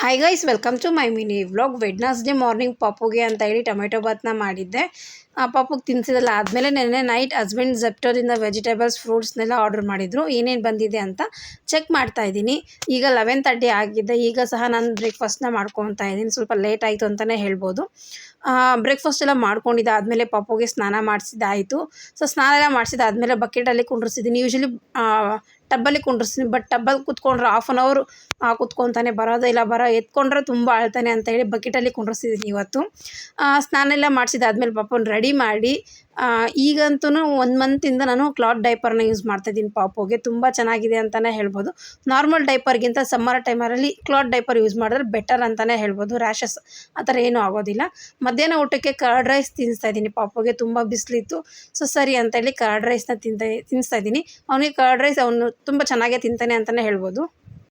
Hi guys, welcome to my mini vlog. Wednesday morning ಪಪ್ಪುಗೆ ಅಂತ ಹೇಳಿ ಟೊಮೆಟೊ ಬಾತ್ನ ಮಾಡಿದ್ದೆ. ಪಪ್ಪುಗೆ ತಿನ್ನಿಸಿದಲ್ಲ ಆದಮೇಲೆ ನೆನ್ನೆ ನೈಟ್ ಹಸ್ಬೆಂಡ್ ಝೆಪ್ಟೋದಿಂದ ವೆಜಿಟೇಬಲ್ಸ್ ಫ್ರೂಟ್ಸ್ನೆಲ್ಲ ಆರ್ಡರ್ ಮಾಡಿದರು. ಏನೇನು ಬಂದಿದೆ ಅಂತ ಚೆಕ್ ಮಾಡ್ತಾ ಇದ್ದೀನಿ. ಈಗ 11:30 ಆಗಿದೆ. ಈಗ ಸಹ ನಾನು ಬ್ರೇಕ್ಫಾಸ್ಟ್ನ ಮಾಡ್ಕೊತಾ ಇದ್ದೀನಿ. ಸ್ವಲ್ಪ ಲೇಟ್ ಆಯಿತು ಅಂತಲೇ ಹೇಳ್ಬೋದು. ಬ್ರೇಕ್ಫಾಸ್ಟ್ ಎಲ್ಲ ಮಾಡ್ಕೊಂಡಿದ್ದೆ ಆದಮೇಲೆ ಪಪ್ಪುಗೆ ಸ್ನಾನ ಮಾಡಿಸಿದ್ದಾಯಿತು. ಸೊ ಸ್ನಾನ ಎಲ್ಲ ಮಾಡಿಸಿದಾದ್ಮೇಲೆ ಬಕೆಟಲ್ಲಿ ಕುಂಡ್ರಿಸಿದ್ದೀನಿ. ಯೂಶ್ವಲಿ ಟಬ್ಬಲ್ಲಿ ಕುಂಡ್ರಿಸ್ತೀನಿ, ಬಟ್ ಟಬ್ಬಲ್ಲಿ ಕುತ್ಕೊಂಡ್ರೆ ಹಾಫ್ ಆನ್ ಅವರ್ ಕುತ್ಕೊತಾನೆ, ಬರೋದೇ ಇಲ್ಲ. ಎತ್ಕೊಂಡ್ರೆ ತುಂಬ ಅಳ್ತಾನೆ ಅಂತ ಹೇಳಿ ಬಕೆಟಲ್ಲಿ ಕುಂಡ್ರಿಸಿದ್ದೀನಿ ಇವತ್ತು. ಸ್ನಾನ ಎಲ್ಲ ಮಾಡಿಸಿದಾದ್ಮೇಲೆ ಪಾಪುನ ರೆಡಿ ಮಾಡಿ ಈಗಂತೂ 1 ಮಂತಿಂದ ನಾನು ಕ್ಲಾತ್ ಡೈಪರ್ನ ಯೂಸ್ ಮಾಡ್ತಾಯಿದ್ದೀನಿ. ಪಾಪುಗೆ ತುಂಬ ಚೆನ್ನಾಗಿದೆ ಅಂತಲೇ ಹೇಳ್ಬೋದು. ನಾರ್ಮಲ್ ಡೈಪರ್ಗಿಂತ ಸಮ್ಮರ್ ಟೈಮರಲ್ಲಿ ಕ್ಲಾತ್ ಡೈಪರ್ ಯೂಸ್ ಮಾಡಿದ್ರೆ ಬೆಟರ್ ಅಂತಲೇ ಹೇಳ್ಬೋದು. ರ್ಯಾಷಸ್ ಆ ಥರ ಏನೂ ಆಗೋದಿಲ್ಲ. ಮಧ್ಯಾಹ್ನ ಊಟಕ್ಕೆ ಕರ್ಡ್ ರೈಸ್ ತಿನ್ನಿಸ್ತಾ ಇದ್ದೀನಿ. ಪಾಪುಗೆ ತುಂಬ ಬಿಸಿಲಿತ್ತು, ಸೊ ಸರಿ ಅಂತೇಳಿ ಕರ್ಡ್ ರೈಸ್ನ ತಿನ್ನಿಸ್ತಾ ಇದ್ದೀನಿ. ಅವನಿಗೆ ಕರ್ಡ್ ರೈಸ್ ಅವನು ತುಂಬ ಚೆನ್ನಾಗೇ ತಿಂತಾನೆ ಅಂತಲೇ ಹೇಳ್ಬೋದು.